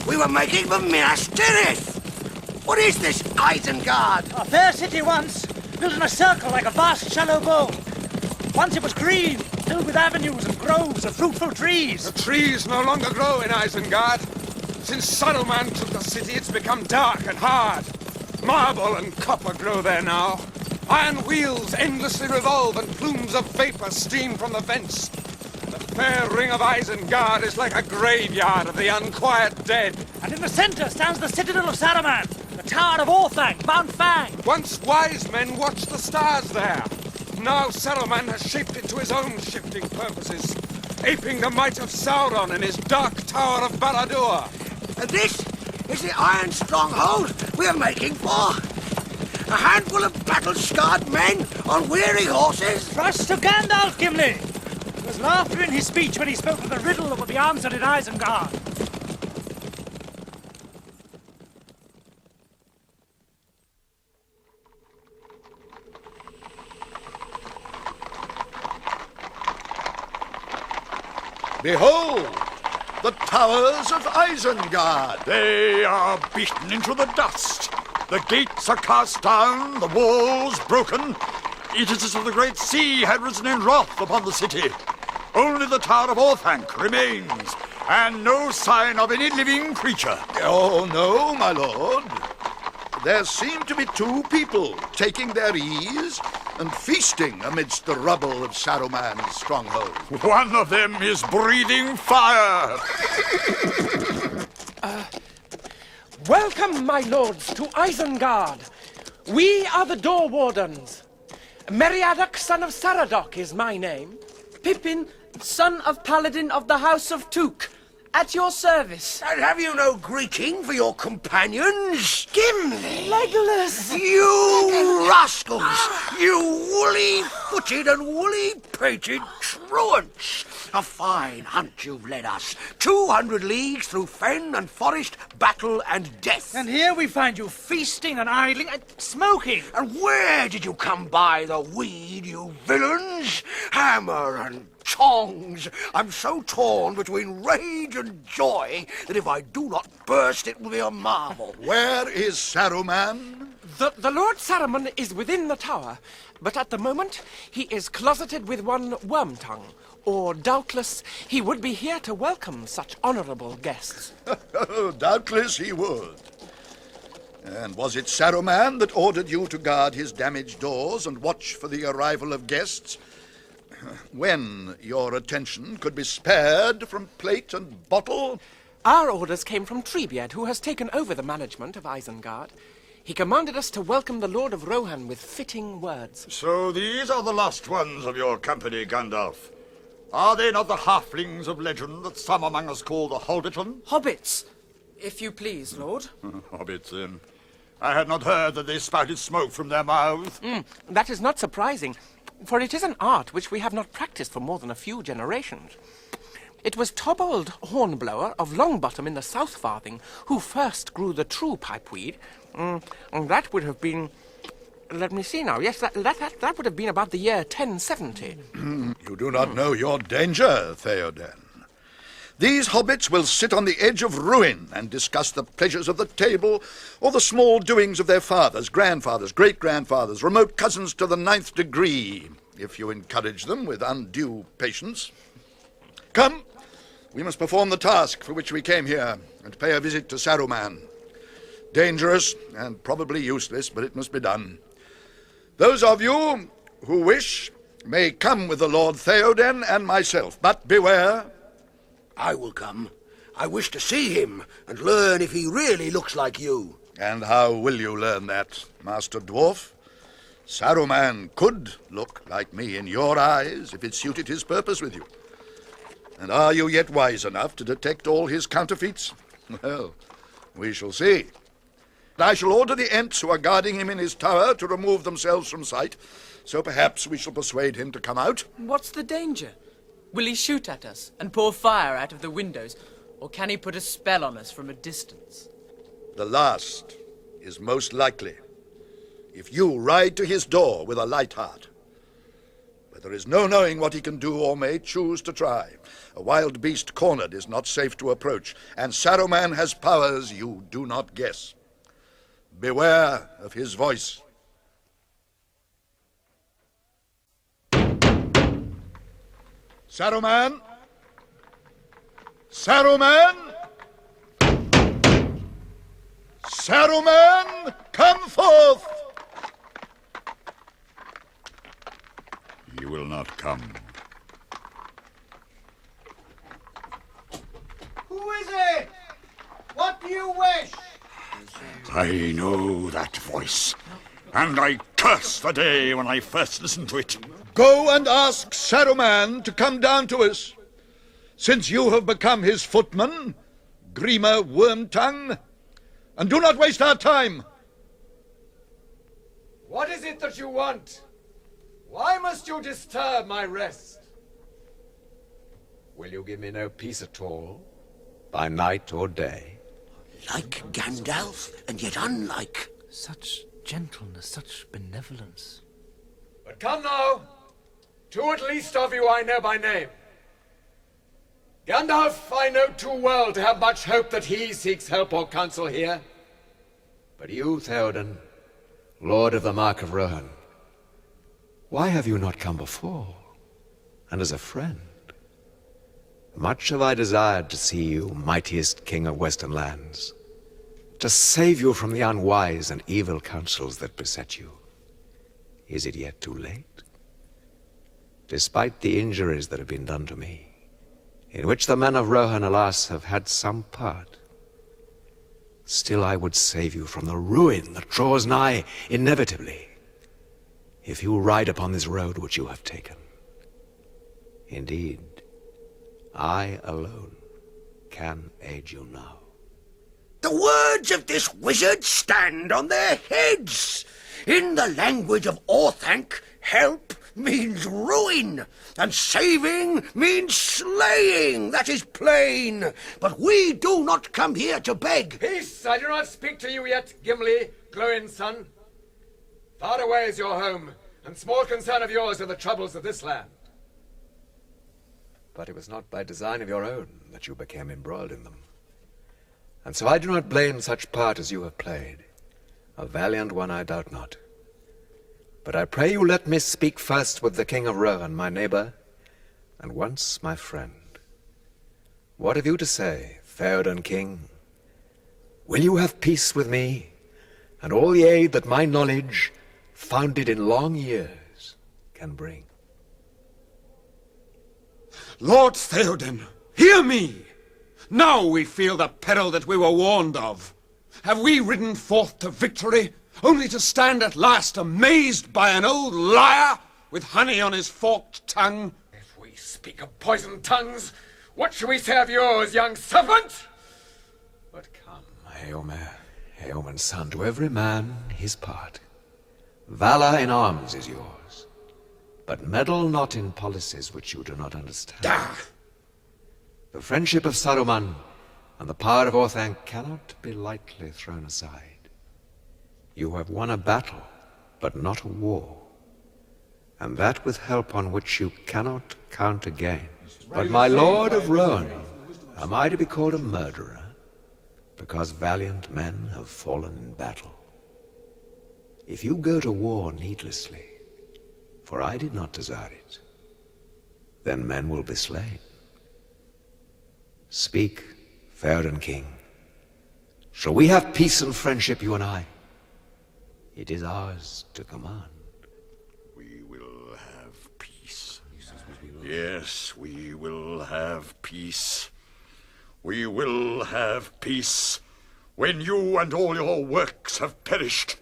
We were making for Minas Tirith! What is this Isengard? A fair city once, built in a circle like a vast shallow bowl. Once it was green, filled with avenues and groves of fruitful trees. The trees no longer grow in Isengard. Since Saruman took the city, it's become dark and hard. Marble and copper grow there now. Iron wheels endlessly revolve and plumes of vapor steam from the vents. The fair ring of Isengard is like a graveyard of the unquiet dead. And in the center stands the citadel of Saruman, the tower of Orthanc, Mount Fang. Once wise men watched the stars there. Now Saruman has shaped it to his own shifting purposes, aping the might of Sauron in his dark tower of Barad-dûr. And this is the iron stronghold we're making for. A handful of battle-scarred men on weary horses. Trust of Gandalf, Gimli! There was laughter in his speech when he spoke of the riddle of the answer in Isengard. Behold, the towers of Isengard. They are beaten into the dust. The gates are cast down, the walls broken. It is as if the great sea had risen in wrath upon the city. Only the tower of Orthanc remains, and no sign of any living creature. Oh, no, my lord. There seem to be two people taking their ease and feasting amidst the rubble of Saruman's stronghold. One of them is breathing fire. Welcome, my lords, to Isengard. We are the door wardens. Meriadoc, son of Saradoc, is my name. Pippin, son of Paladin of the House of Took, at your service. And have you no greeting for your companions? Gimli! Legolas! You rascals! You woolly-footed and woolly-pated truants! A fine hunt you've led us. 200 leagues through fen and forest, battle and death. And here we find you feasting and idling and smoking. And where did you come by the weed, you villains? Hammer and tongs. I'm so torn between rage and joy that if I do not burst it will be a marvel. Where is Saruman? The Lord Saruman is within the tower, but at the moment he is closeted with one Wormtongue, or doubtless he would be here to welcome such honourable guests. Doubtless he would. And was it Saruman that ordered you to guard his damaged doors and watch for the arrival of guests? When your attention could be spared from plate and bottle? Our orders came from Trebeard, who has taken over the management of Isengard. He commanded us to welcome the Lord of Rohan with fitting words. So these are the last ones of your company, Gandalf. Are they not the halflings of legend that some among us call the Hobbiton? Hobbits, if you please, Lord. Hobbits, then. I had not heard that they spouted smoke from their mouths. That is not surprising, for it is an art which we have not practiced for more than a few generations. It was Tobold Hornblower of Longbottom in the South Farthing who first grew the true pipeweed. And that would have been... Let me see now. Yes, that would have been about the year 1070. You do not know your danger, Theoden. These hobbits will sit on the edge of ruin and discuss the pleasures of the table or the small doings of their fathers, grandfathers, great-grandfathers, remote cousins to the 9th degree, if you encourage them with undue patience. Come, we must perform the task for which we came here and pay a visit to Saruman. Dangerous and probably useless, but it must be done. Those of you who wish may come with the Lord Theoden and myself, but beware. I will come. I wish to see him and learn if he really looks like you. And how will you learn that, Master Dwarf? Saruman could look like me in your eyes if it suited his purpose with you. And are you yet wise enough to detect all his counterfeits? Well, we shall see. I shall order the Ents who are guarding him in his tower to remove themselves from sight, so perhaps we shall persuade him to come out. What's the danger? Will he shoot at us and pour fire out of the windows, or can he put a spell on us from a distance? The last is most likely, if you ride to his door with a light heart. but there is no knowing what he can do or may choose to try. A wild beast cornered is not safe to approach, and Saruman has powers you do not guess. Beware of his voice. Saruman? Saruman? Saruman, come forth! He will not come. Who is it? What do you wish? I know that voice, and I curse the day when I first listened to it. Go and ask Saruman to come down to us. Since you have become his footman, Grima Wormtongue, and do not waste our time. What is it that you want? Why must you disturb my rest? Will you give me no peace at all, by night or day? Like Gandalf, and yet unlike. Such gentleness, such benevolence. But come now, two at least of you I know by name. Gandalf I know too well to have much hope that he seeks help or counsel here. But you, Theoden, Lord of the Mark of Rohan, why have you not come before, and as a friend? Much have I desired to see you, mightiest king of western lands, to save you from the unwise and evil counsels that beset you. Is it yet too late? Despite the injuries that have been done to me, in which the men of Rohan, alas, have had some part, still I would save you from the ruin that draws nigh inevitably, if you ride upon this road which you have taken. Indeed, I alone can aid you now. The words of this wizard stand on their heads. In the language of Orthanc, help means ruin, and saving means slaying. That is plain. But we do not come here to beg. Peace! I do not speak to you yet, Gimli, Glowing son. Far away is your home, and small concern of yours are the troubles of this land. But it was not by design of your own that you became embroiled in them. And so I do not blame such part as you have played. A valiant one, I doubt not. But I pray you let me speak first with the King of Rohan, my neighbor, and once my friend. What have you to say, Theoden King? Will you have peace with me, and all the aid that my knowledge, founded in long years, can bring? Lord Theoden, hear me! Now we feel the peril that we were warned of. Have we ridden forth to victory, only to stand at last amazed by an old liar with honey on his forked tongue? If we speak of poisoned tongues, what shall we say of yours, young serpent? But come, Eomer's son, to every man his part. Valor in arms is yours, but meddle not in policies which you do not understand. The friendship of Saruman and the power of Orthanc cannot be lightly thrown aside. You have won a battle, but not a war, and that with help on which you cannot count again. But my lord of Rohan, am I to be called a murderer, because valiant men have fallen in battle? If you go to war needlessly, for I did not desire it, then men will be slain. Speak, Theoden King. Shall we have peace and friendship, you and I? It is ours to command. We will have peace. Yes, we will have peace. We will have peace when you and all your works have perished,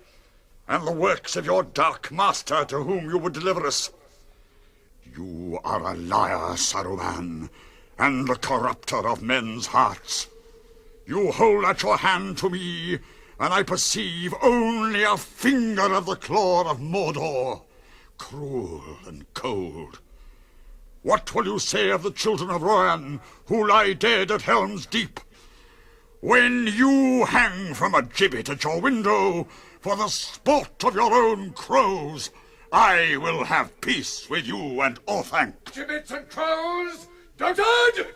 and the works of your dark master to whom you would deliver us. You are a liar, Saruman, and the corrupter of men's hearts. You hold out your hand to me, and I perceive only a finger of the claw of Mordor, cruel and cold. What will you say of the children of Rohan, who lie dead at Helm's Deep? When you hang from a gibbet at your window for the sport of your own crows, I will have peace with you and Orthanc. Gibbets and crows, dotard!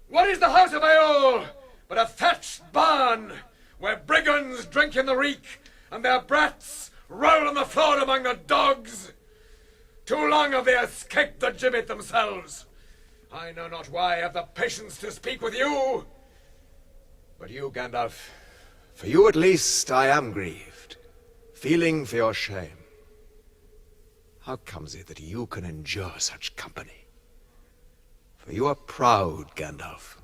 What is the house of Aol but a thatched barn where brigands drink in the reek and their brats roll on the floor among the dogs? Too long have they escaped the gibbet themselves. I know not why I have the patience to speak with you. But you, Gandalf, for you at least I am grieved, feeling for your shame. How comes it that you can endure such company? For you are proud, Gandalf,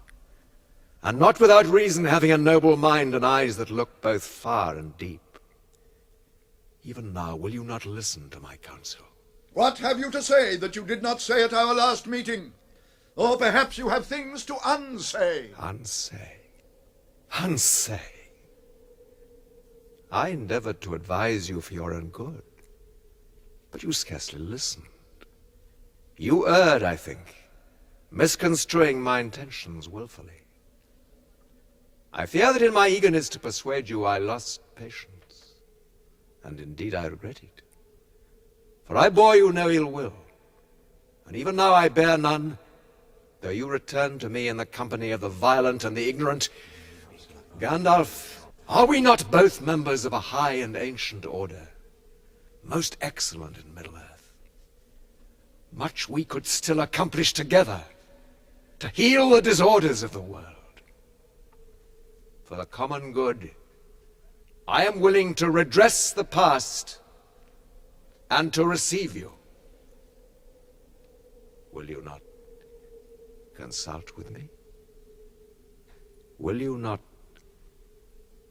and not without reason, having a noble mind and eyes that look both far and deep. Even now, will you not listen to my counsel? What have you to say that you did not say at our last meeting? Or perhaps you have things to unsay. Unsay. Unsay. I endeavored to advise you for your own good, but you scarcely listened. You erred, I think, misconstruing my intentions willfully. I fear that in my eagerness to persuade you, I lost patience, and indeed I regret it. For I bore you no ill will, and even now I bear none, though you return to me in the company of the violent and the ignorant. Gandalf, are we not both members of a high and ancient order, most excellent in Middle-earth? Much we could still accomplish together to heal the disorders of the world. For the common good, I am willing to redress the past and to receive you. Will you not consult with me? Will you not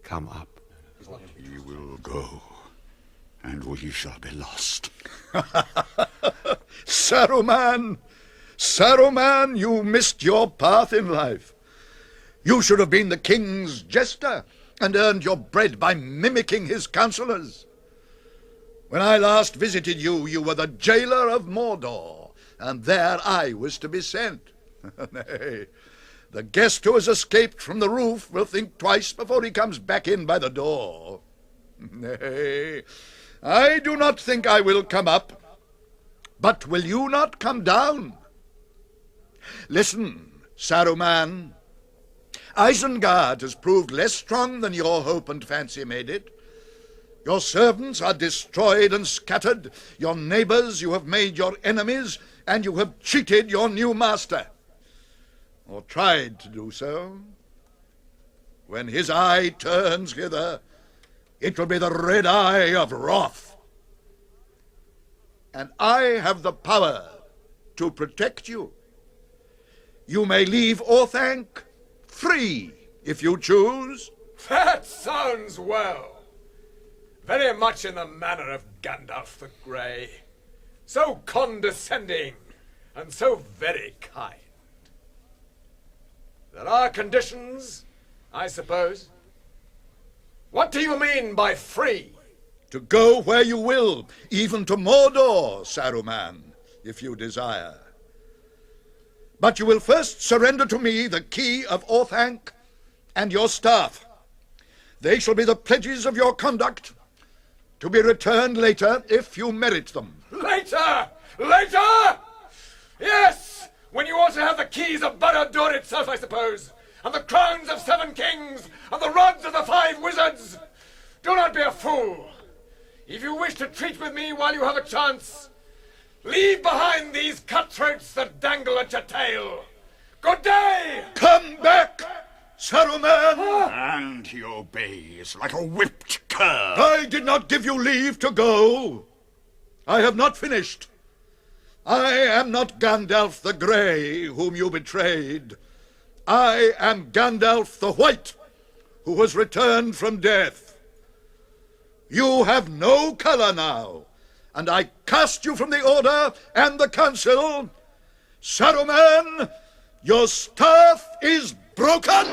come up? Ye will go, and we shall be lost. Saruman! Saruman, you missed your path in life. You should have been the king's jester and earned your bread by mimicking his counselors. When I last visited you, you were the jailer of Mordor, and there I was to be sent. Nay, the guest who has escaped from the roof will think twice before he comes back in by the door. Nay, I do not think I will come up. But will you not come down? Listen, Saruman. Isengard has proved less strong than your hope and fancy made it. Your servants are destroyed and scattered. Your neighbors you have made your enemies, and you have cheated your new master. Or tried to do so. When his eye turns hither, it will be the red eye of wrath. And I have the power to protect you. You may leave Orthanc free, if you choose. That sounds well. Very much in the manner of Gandalf the Grey. So condescending, and so very kind. There are conditions, I suppose. What do you mean by free? To go where you will, even to Mordor, Saruman, if you desire. But you will first surrender to me the key of Orthanc and your staff. They shall be the pledges of your conduct, to be returned later if you merit them. Later! Later! Yes! When you also have the keys of Barad-dûr itself, I suppose, and the crowns of 7 kings, and the rods of the 5 wizards. Do not be a fool. If you wish to treat with me while you have a chance, leave behind these cutthroats that dangle at your tail. Good day! Come back, Saruman! And he obeys like a whipped cur. I did not give you leave to go. I have not finished. I am not Gandalf the Grey, whom you betrayed. I am Gandalf the White, who has returned from death. You have no color now, and I cast you from the Order and the Council. Saruman, your staff is broken!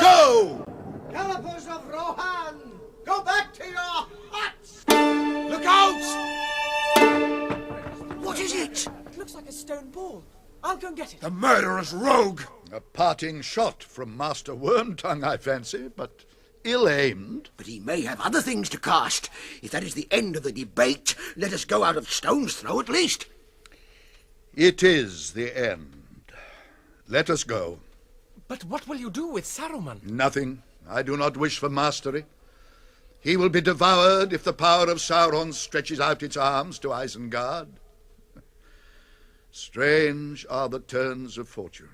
Go! Gallopers of Rohan, go back to your huts! Look out! What is it? It looks like a stone ball. I'll go and get it. The murderous rogue! A parting shot from Master Wormtongue, I fancy, but ill-aimed. But he may have other things to cast. If that is the end of the debate, let us go out of stone's throw at least. It is the end. Let us go. But what will you do with Saruman? Nothing. I do not wish for mastery. He will be devoured if the power of Sauron stretches out its arms to Isengard. Strange are the turns of fortune.